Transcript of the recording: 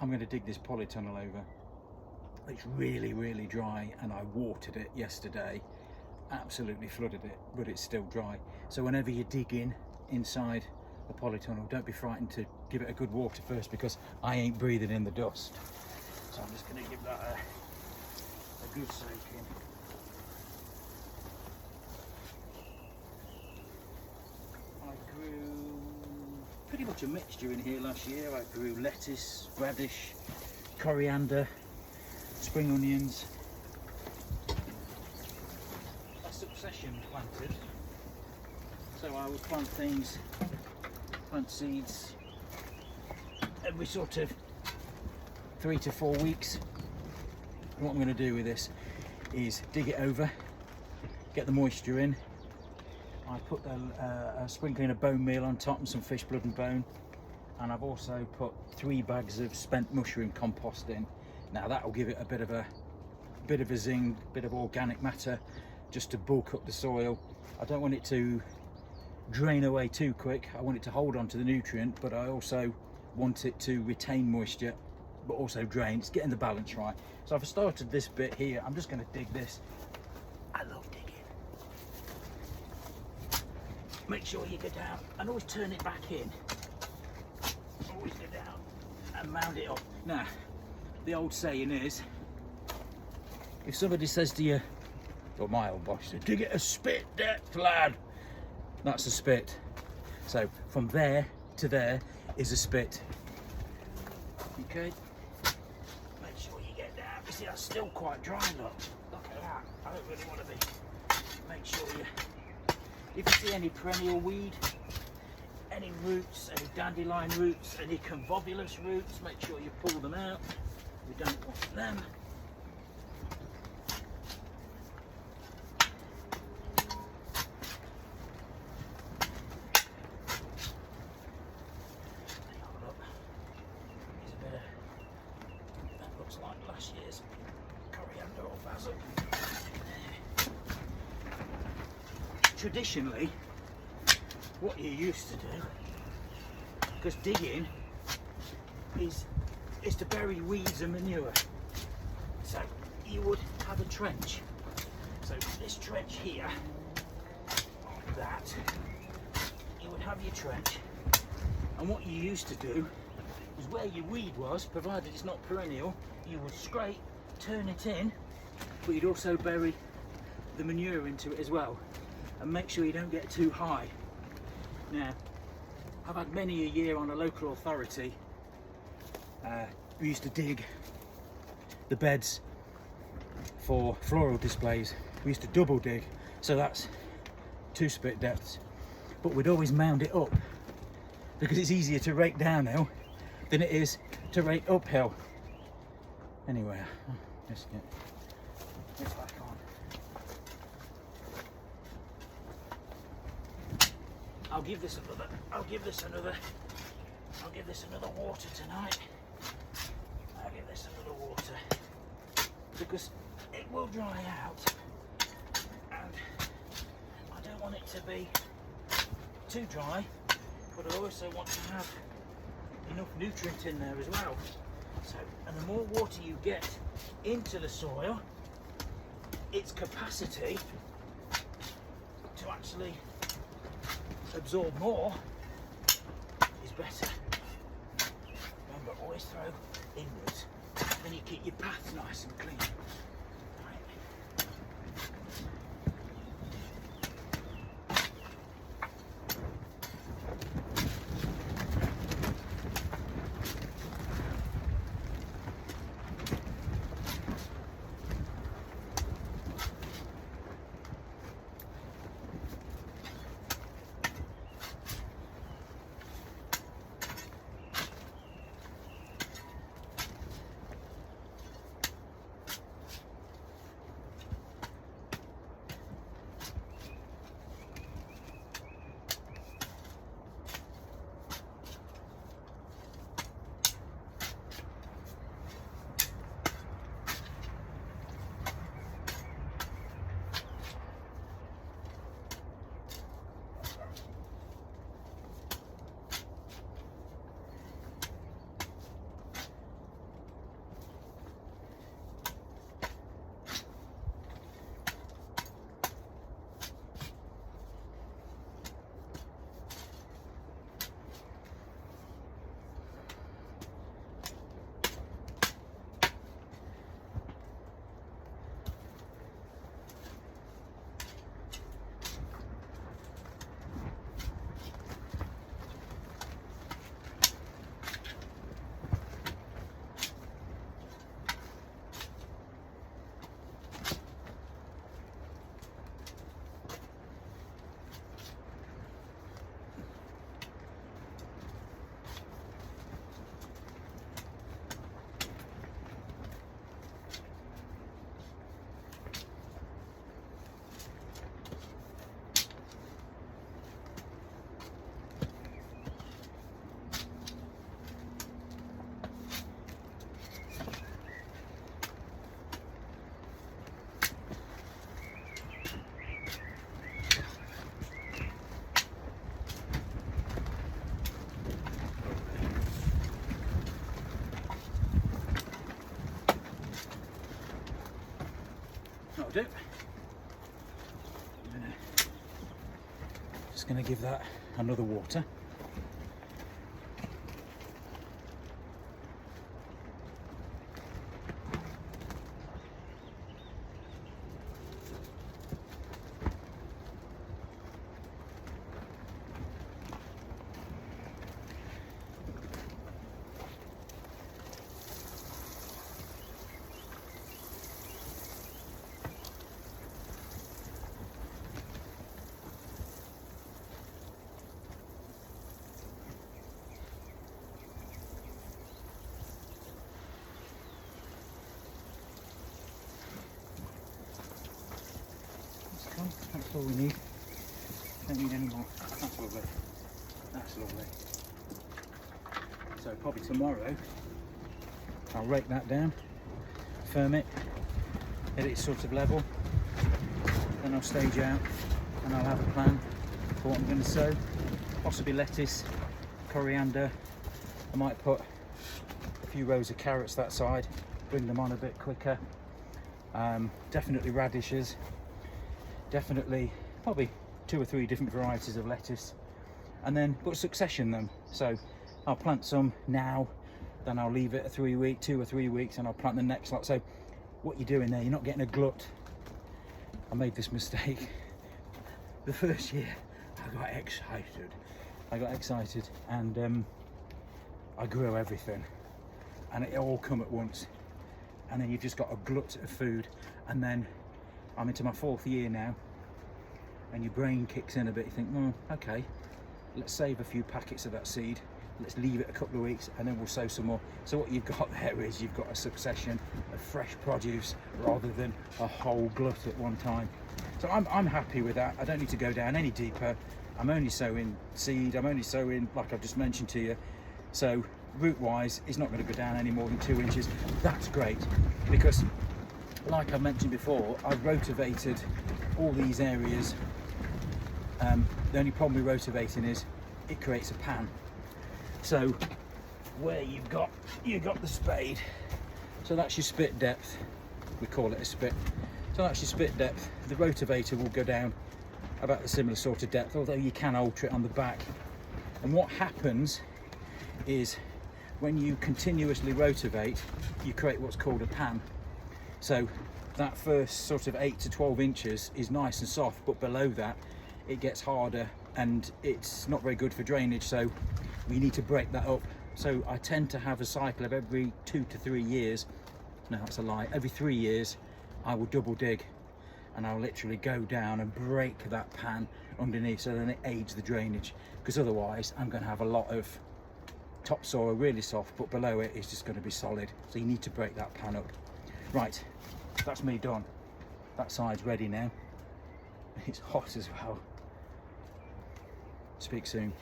I'm going to dig this polytunnel over. It's really, really dry, and I watered it yesterday, absolutely flooded it, but it's still dry. So whenever you're digging inside a polytunnel, don't be frightened to give it a good water first, because I ain't breathing in the dust. So I'm just going to give that a good soak in. I grew pretty much a mixture in here last year. I grew lettuce, radish, coriander, spring onions. A succession planted. So I would plant things, plant seeds every sort of 3 to 4 weeks. And what I'm going to do with this is dig it over, get the moisture in. I put a sprinkling of bone meal on top and some fish blood and bone, and I've also put 3 bags of spent mushroom compost in. Now that will give it a bit of a zing, bit of organic matter, just to bulk up the soil. I don't want it to drain away too quick. I want it to hold on to the nutrient, but I also want it to retain moisture but also drain. It's getting the balance right. So I've started this bit here. I'm just going to dig this. I love digging. Make sure you go down and always turn it back in. Always go down and mound it up. Now, the old saying is, if somebody says to you, or my old boss said, dig it a spit depth, lad. That's a spit. So from there to there is a spit. Okay. Make sure you get down. You see, that's still quite dry, look. Look at that. I don't really want to be. Make sure you, if you see any perennial weed, any roots, any dandelion roots, any convolvulus roots, make sure you pull them out. We don't want them. That looks like last year's coriander or basil. Traditionally, what you used to do, because digging is to bury weeds and manure. So you would have a trench. So this trench here, like that, you would have your trench. And what you used to do is where your weed was, provided it's not perennial, you would scrape, turn it in, but you'd also bury the manure into it as well. And make sure you don't get too high. Now, I've had many a year on a local authority. We used to dig the beds for floral displays. We used to double dig, so that's 2 spit depths. But we'd always mound it up, because it's easier to rake downhill than it is to rake uphill. Anyway, let's get this back on. I'll give this another water tonight. I'll give this another water, because it will dry out, and I don't want it to be too dry, but I also want to have enough nutrient in there as well. So, and the more water you get into the soil, its capacity to actually absorb more is better. Remember, always throw inwards, then you keep your path nice and clean. do. Just going to give that another water. That's all we need. Don't need any more. That's lovely. That's lovely. So probably tomorrow I'll rake that down, firm it, get it sort of level, then I'll stage out and I'll have a plan for what I'm going to sow. Possibly lettuce, coriander. I might put a few rows of carrots that side, bring them on a bit quicker. Definitely radishes. Definitely probably 2 or 3 different varieties of lettuce, and then succession them. So I'll plant some now, then I'll leave it 2 or 3 weeks, and I'll plant the next lot. So what you're doing there, you're not getting a glut. I made this mistake the first year. I got excited and I grew everything and it all come at once, and then you've just got a glut of food. And then I'm into my 4th year now, and your brain kicks in a bit. You think, okay, let's save a few packets of that seed, let's leave it a couple of weeks, and then we'll sow some more. So what you've got there is you've got a succession of fresh produce rather than a whole glut at one time. So I'm happy with that. I don't need to go down any deeper. I'm only sowing seed, I'm only sowing, like I've just mentioned to you. So root wise, it's not going to go down any more than 2 inches. That's great, because like I mentioned before, I've rotivated all these areas. The only problem with rotivating is it creates a pan. So where you've got the spade, so that's your spit depth. We call it a spit. So that's your spit depth. The rotavator will go down about a similar sort of depth, although you can alter it on the back. And what happens is when you continuously rotivate, you create what's called a pan. So that first sort of 8 to 12 inches is nice and soft, but below that it gets harder and it's not very good for drainage. So we need to break that up. So I tend to have a cycle of every 2 to 3 years. No, that's a lie. Every 3 years I will double dig, and I'll literally go down and break that pan underneath, so then it aids the drainage, because otherwise I'm going to have a lot of topsoil, really soft, but below it is just going to be solid. So you need to break that pan up. Right, that's me done. That side's ready now. It's hot as well. Speak soon.